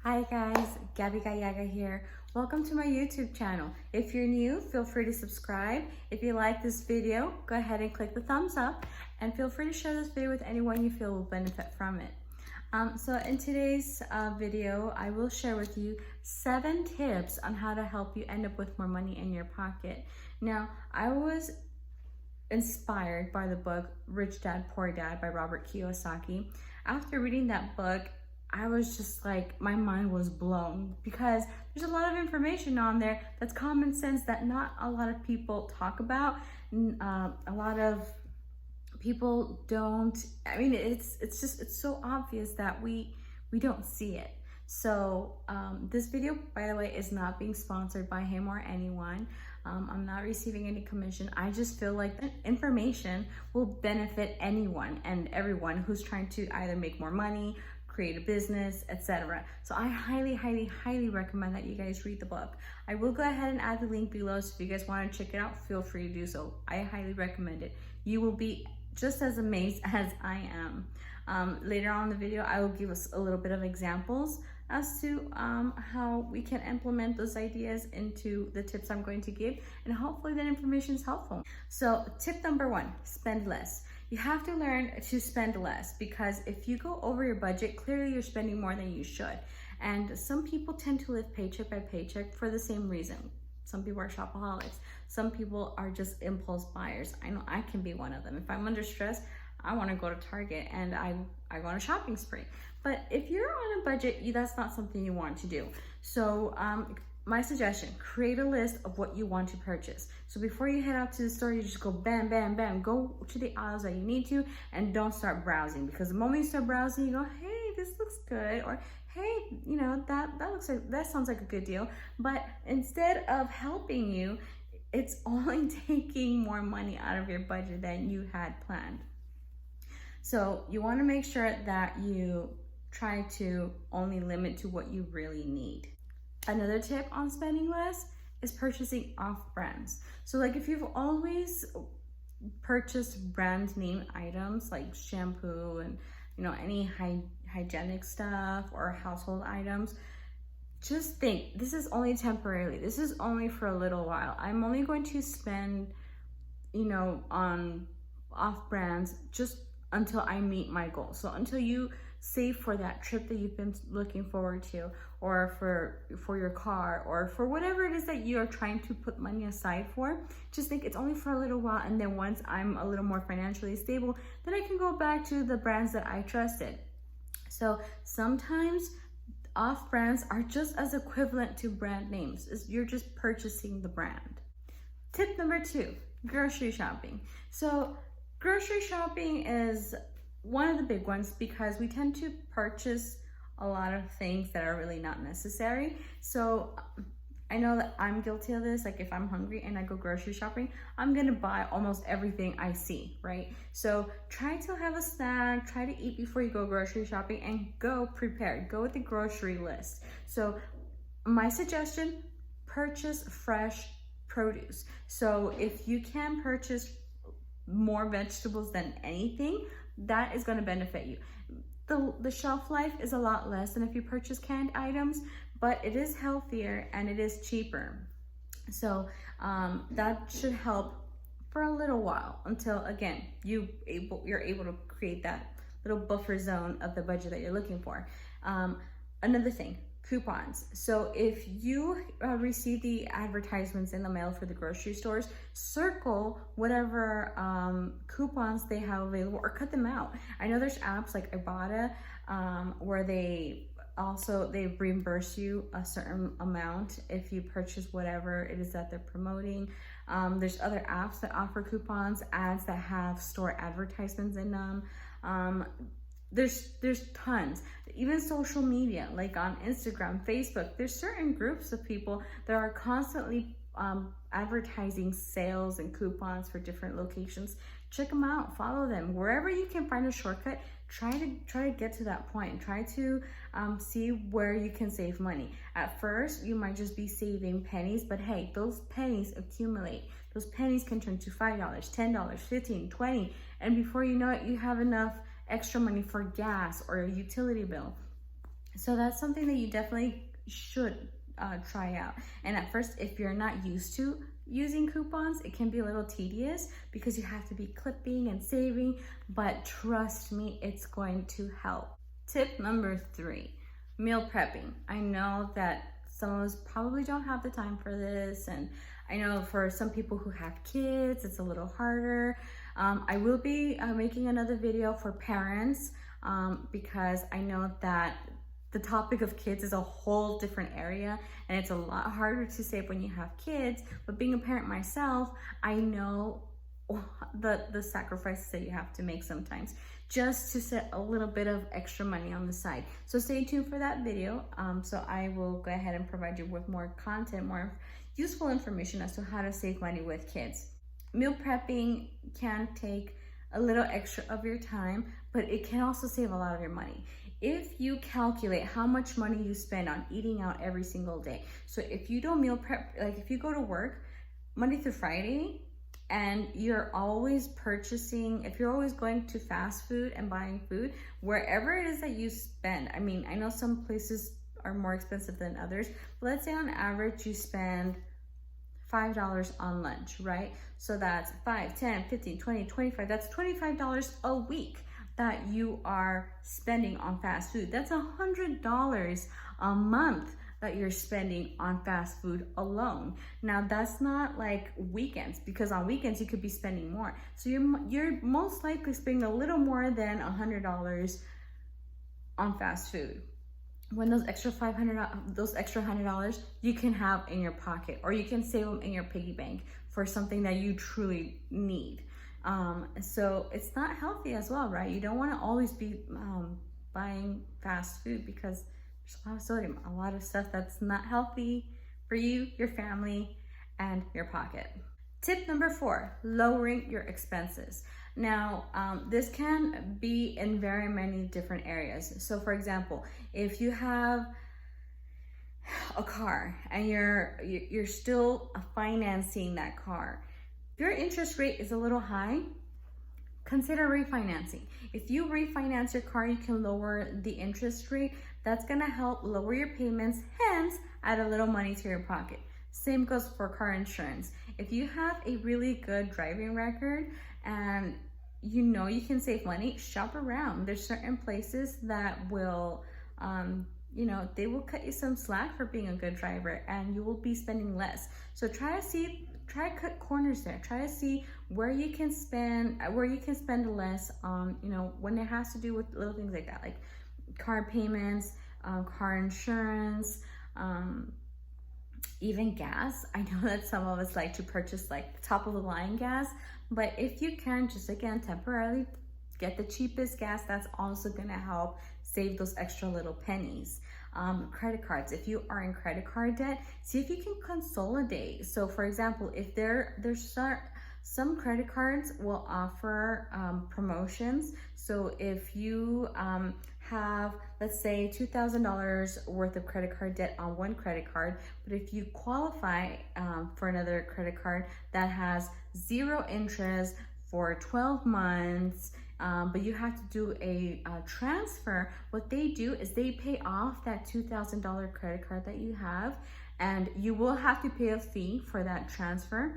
Hi guys, Gabby Gallaga here. Welcome to my YouTube channel. If you're new, feel free to subscribe. If you like this video, go ahead and click the thumbs up and feel free to share this video with anyone you feel will benefit from it. So in today's video, I will share with you 7 tips on how to help you end up with more money in your pocket. Now, I was inspired by the book Rich Dad, Poor Dad by Robert Kiyosaki. After reading that book, I was just like, my mind was blown because there's a lot of information on there that's common sense that not a lot of people talk about. A lot of people don't. I mean, it's so obvious that we don't see it. So this video, by the way, is not being sponsored by him or anyone. I'm not receiving any commission. I just feel like the information will benefit anyone and everyone who's trying to either make more money, create a business, etc. So I highly recommend that you guys read the book. I will go ahead and add the link below, so if you guys want to check it out, feel free to do so. I highly recommend it. You will be just as amazed as I am. Later on in the video, I will give us a little bit of examples as to how we can implement those ideas into the tips I'm going to give, and hopefully that information is helpful. So tip number 1, spend less. You have to learn to spend less, because if you go over your budget, clearly you're spending more than you should. And some people tend to live paycheck by paycheck for the same reason. Some people are shopaholics. Some people are just impulse buyers. I know I can be one of them. If I'm under stress, I want to go to Target and I go on a shopping spree. But if you're on a budget, that's not something you want to do. So my suggestion, create a list of what you want to purchase. So before you head out to the store, you just go bam, bam, bam, go to the aisles that you need to, and don't start browsing, because the moment you start browsing, you go, hey, this looks good, or hey, you know, that sounds like a good deal. But instead of helping you, it's only taking more money out of your budget than you had planned. So you want to make sure that you try to only limit to what you really need. Another tip on spending less is purchasing off brands. So like if you've always purchased brand name items like shampoo and any hygienic stuff or household items, just think, this is only temporarily. This is only for a little while. I'm only going to spend on off brands just until I meet my goal. So until you save for that trip that you've been looking forward to, or for your car, or for whatever it is that you are trying to put money aside for, just think it's only for a little while, and then once I'm a little more financially stable, then I can go back to the brands that I trusted. So sometimes off brands are just as equivalent to brand names, as you're just purchasing the brand. Tip number 2, grocery shopping. So grocery shopping is one of the big ones because we tend to purchase a lot of things that are really not necessary. So I know that I'm guilty of this. Like if I'm hungry and I go grocery shopping, I'm gonna buy almost everything I see, right? So try to have a snack, try to eat before you go grocery shopping, and go prepared. Go with the grocery list. So my suggestion, purchase fresh produce. So if you can purchase more vegetables than anything, that is going to benefit you. The shelf life is a lot less than if you purchase canned items, but it is healthier and it is cheaper. So that should help for a little while until, again, you're able to create that little buffer zone of the budget that you're looking for. Another thing, coupons. So if you receive the advertisements in the mail for the grocery stores, circle whatever coupons they have available or cut them out. I know there's apps like Ibotta where they reimburse you a certain amount if you purchase whatever it is that they're promoting. There's other apps that offer coupons, ads that have store advertisements in them. There's tons. Even social media, like on Instagram, Facebook, there's certain groups of people that are constantly advertising sales and coupons for different locations. Check them out, follow them. Wherever you can find a shortcut, try to get to that point. Try to see where you can save money. At first, you might just be saving pennies, but hey, those pennies accumulate. Those pennies can turn to $5, $10, $15, $20, and before you know it, you have enough extra money for gas or a utility bill. So that's something that you definitely should try out. And at first, if you're not used to using coupons, it can be a little tedious because you have to be clipping and saving, but trust me, it's going to help. Tip number 3, meal prepping. I know that some of us probably don't have the time for this, and I know for some people who have kids, it's a little harder. I will be making another video for parents because I know that the topic of kids is a whole different area, and it's a lot harder to save when you have kids. But being a parent myself, I know the sacrifices that you have to make sometimes just to set a little bit of extra money on the side. So stay tuned for that video. So I will go ahead and provide you with more content, more useful information as to how to save money with kids. Meal prepping can take a little extra of your time, but it can also save a lot of your money. If you calculate how much money you spend on eating out every single day. So if you don't meal prep, like if you go to work Monday through Friday and you're always purchasing, if you're always going to fast food and buying food, wherever it is that you spend, I mean, I know some places are more expensive than others, but let's say on average you spend $5 on lunch, right? So that's 5, 10, 15, 20, 25, that's $25 a week that you are spending on fast food. That's $100 a month that you're spending on fast food alone. Now that's not like weekends, because on weekends you could be spending more. So you're most likely spending a little more than $100 on fast food. When those extra $100 you can have in your pocket, or you can save them in your piggy bank for something that you truly need. So it's not healthy as well, right? You don't want to always be buying fast food because there's a lot of sodium, a lot of stuff that's not healthy for you, your family, and your pocket. Tip number 4, lowering your expenses. Now, this can be in very many different areas. So for example, if you have a car and you're still financing that car, if your interest rate is a little high, consider refinancing. If you refinance your car, you can lower the interest rate. That's gonna help lower your payments, hence add a little money to your pocket. Same goes for car insurance. If you have a really good driving record and you know you can save money, shop around. There's certain places that will, they will cut you some slack for being a good driver, and you will be spending less. So try to cut corners there. Try to see where you can spend less on, when it has to do with little things like that, like car payments, car insurance, even gas. I know that some of us like to purchase like top of the line gas, but if you can, just again, temporarily get the cheapest gas, that's also gonna help save those extra little pennies. Credit cards, if you are in credit card debt, see if you can consolidate. So for example, if there's some credit cards will offer promotions. So if you have, let's say, $2,000 worth of credit card debt on one credit card, but if you qualify for another credit card that has 0 interest for 12 months, but you have to do a transfer, what they do is they pay off that $2,000 credit card that you have, and you will have to pay a fee for that transfer.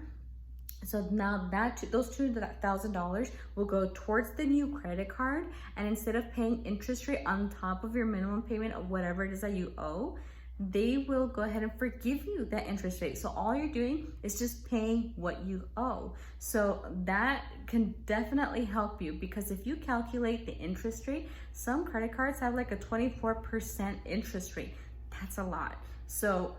So now those $2,000 will go towards the new credit card, and instead of paying interest rate on top of your minimum payment of whatever it is that you owe, they will go ahead and forgive you that interest rate. So all you're doing is just paying what you owe. So that can definitely help you, because if you calculate the interest rate, some credit cards have like a 24% interest rate. That's a lot. So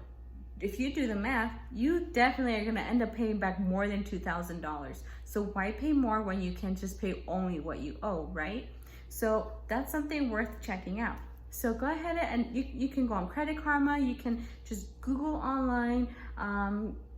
if you do the math, you definitely are gonna end up paying back more than $2,000. So why pay more when you can just pay only what you owe, right? So that's something worth checking out. So go ahead and you can go on Credit Karma. You can just Google online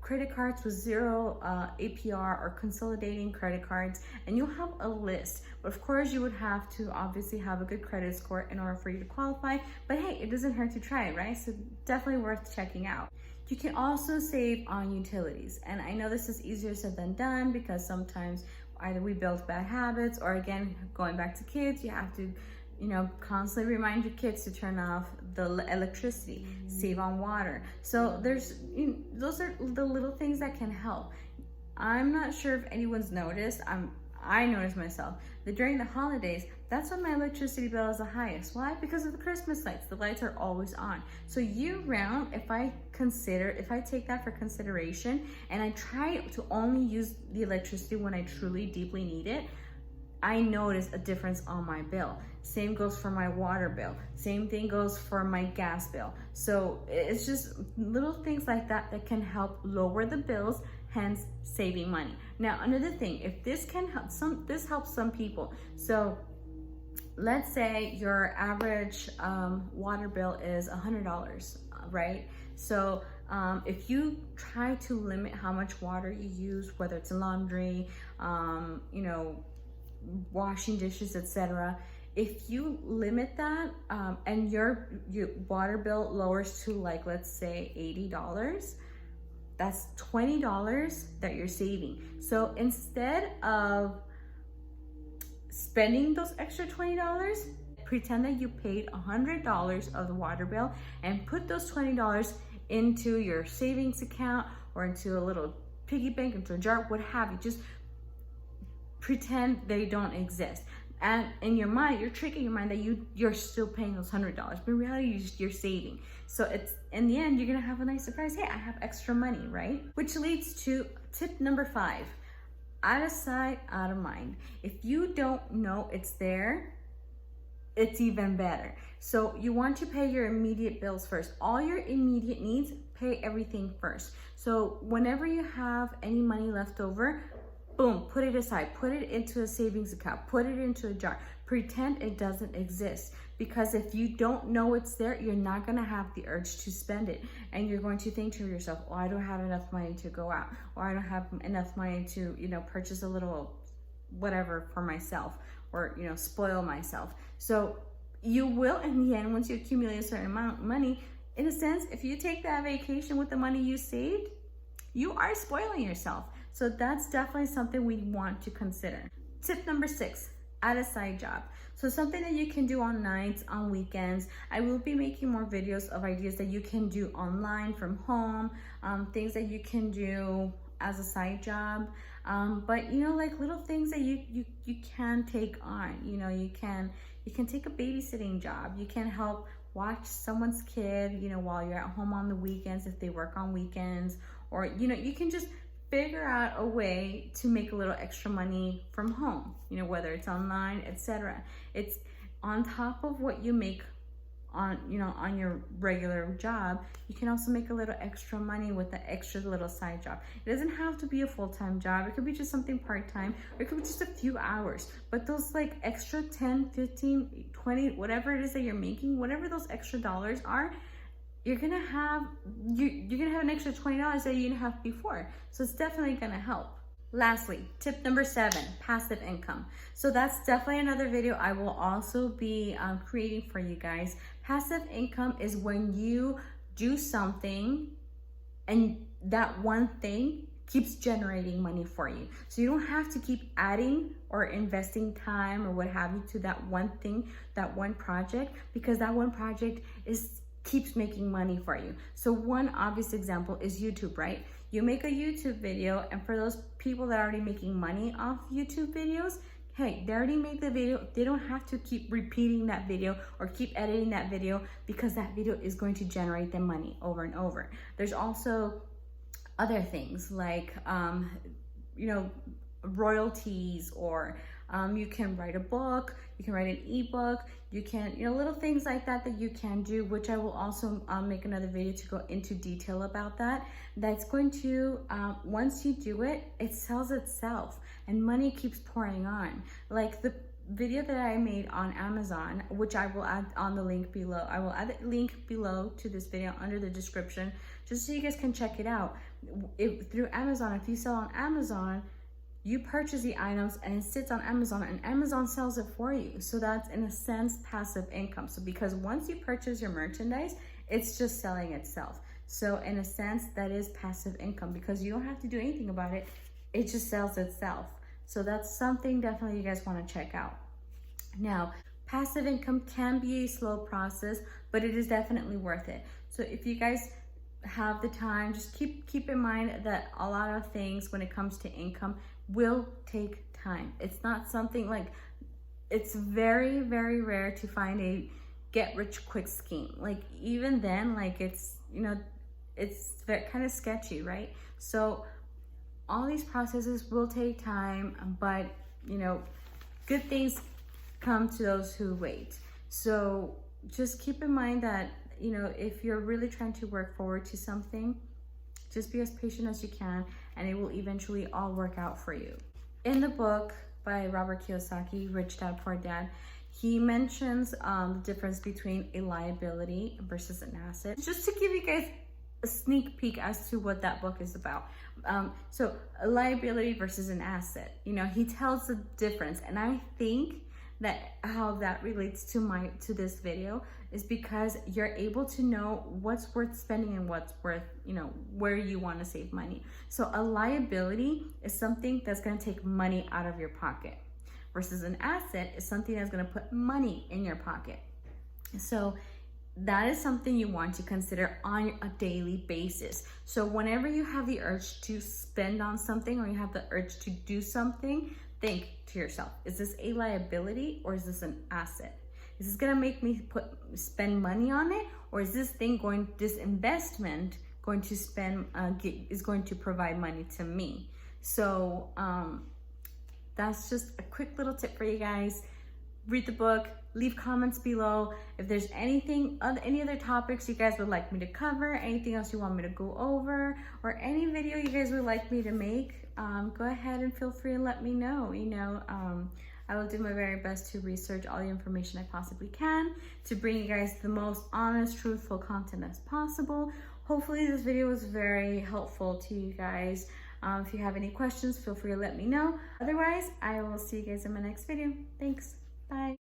credit cards with 0 APR or consolidating credit cards, and you'll have a list. But of course, you would have to obviously have a good credit score in order for you to qualify. But hey, it doesn't hurt to try, right? So definitely worth checking out. You can also save on utilities. And I know this is easier said than done, because sometimes either we build bad habits, or again, going back to kids, you have to constantly remind your kids to turn off the electricity, save on water. So those are the little things that can help. I'm not sure if anyone's noticed, I noticed myself that during the holidays, that's when my electricity bill is the highest. Why? Because of the Christmas lights. The lights are always on. So year round, if I take that for consideration and I try to only use the electricity when I truly deeply need it, I notice a difference on my bill. Same goes for my water bill. Same thing goes for my gas bill. So it's just little things like that that can help lower the bills, hence saving money. Now, another thing, if this can help this helps some people. So let's say your average water bill is $100, right? So if you try to limit how much water you use, whether it's laundry, washing dishes, etc., if you limit that and your water bill lowers to, like, let's say $80, that's $20 that you're saving. So instead of spending those extra $20, pretend that you paid $100 of the water bill and put those $20 into your savings account or into a little piggy bank, into a jar, what have you. Just pretend they don't exist. And in your mind, you're tricking your mind that you're still paying those $100, but in reality, you're saving. So it's, in the end, you're gonna have a nice surprise. Hey, I have extra money, right? Which leads to tip number 5, out of sight, out of mind. If you don't know it's there, it's even better. So you want to pay your immediate bills first. All your immediate needs, pay everything first. So whenever you have any money left over, boom, put it aside, put it into a savings account, put it into a jar, pretend it doesn't exist. Because if you don't know it's there, you're not gonna have the urge to spend it. And you're going to think to yourself, oh, I don't have enough money to go out, or I don't have enough money to, purchase a little whatever for myself, or, spoil myself. So you will, in the end, once you accumulate a certain amount of money, in a sense, if you take that vacation with the money you saved, you are spoiling yourself. So that's definitely something we want to consider. Tip number 6, add a side job. So something that you can do on nights, on weekends. I will be making more videos of ideas that you can do online from home, things that you can do as a side job. But like little things that you can take on. You can take a babysitting job. You can help watch someone's kid, while you're at home on the weekends if they work on weekends, or you can just figure out a way to make a little extra money from home, whether it's online, etc. It's on top of what you make on your regular job. You can also make a little extra money with the extra little side job. It doesn't have to be a full-time job. It could be just something part-time, or it could be just a few hours. But those like extra 10, 15, 20, whatever it is that you're making, whatever those extra dollars are, you're gonna have an extra $20 that you didn't have before. So it's definitely gonna help. Lastly, tip number 7, passive income. So that's definitely another video I will also be creating for you guys. Passive income is when you do something and that one thing keeps generating money for you. So you don't have to keep adding or investing time or what have you to that one thing, that one project, because that one project keeps making money for you. So one obvious example is YouTube, right? You make a YouTube video, and for those people that are already making money off YouTube videos, hey, they already made the video. They don't have to keep repeating that video or keep editing that video, because that video is going to generate them money over and over. There's also other things like, royalties, or you can write a book, you can write an ebook, you can, little things like that you can do, which I will also make another video to go into detail about that. That's going to, once you do it, it sells itself and money keeps pouring on. Like the video that I made on Amazon, which I will add on the link below. I will add the link below to this video under the description, just so you guys can check it out. Through Amazon, if you sell on Amazon, you purchase the items and it sits on Amazon and Amazon sells it for you. So that's, in a sense, passive income. So because once you purchase your merchandise, it's just selling itself. So in a sense, that is passive income, because you don't have to do anything about it. It just sells itself. So that's something definitely you guys want to check out. Now, Passive income can be a slow process, but it is definitely worth it. So if you guys have the time, just keep in mind that a lot of things when it comes to income will take time. It's not something like, it's very, very rare to find a get rich quick scheme. Like even then, like it's, you know, it's kind of sketchy, right? So all these processes will take time, but you know, good things come to those who wait. So just keep in mind that, you know, if you're really trying to work forward to something, just be as patient as you can, and it will eventually all work out for you. In the book by Robert Kiyosaki, Rich Dad Poor Dad, he mentions the difference between a liability versus an asset. Just to give you guys a sneak peek as to what that book is about. So a liability versus an asset, you know, he tells the difference. And I think that how that relates to this video is because you're able to know what's worth spending and what's worth, you know, where you want to save money. So a liability is something that's going to take money out of your pocket, versus an asset is something that's going to put money in your pocket. So that is something you want to consider on a daily basis. So whenever you have the urge to spend on something, or you have the urge to do something, think to yourself, is this a liability or is this an asset? Is this gonna make me spend money on it, or is this investment going to is going to provide money to me? So that's just a quick little tip for you guys. Read the book, leave comments below. If there's any other topics you guys would like me to cover, anything else you want me to go over, or any video you guys would like me to make, go ahead and feel free to let me know. You know, I will do my very best to research all the information I possibly can to bring you guys the most honest, truthful content as possible. Hopefully this video was very helpful to you guys. If you have any questions, feel free to let me know. Otherwise, I will see you guys in my next video. Thanks. Bye.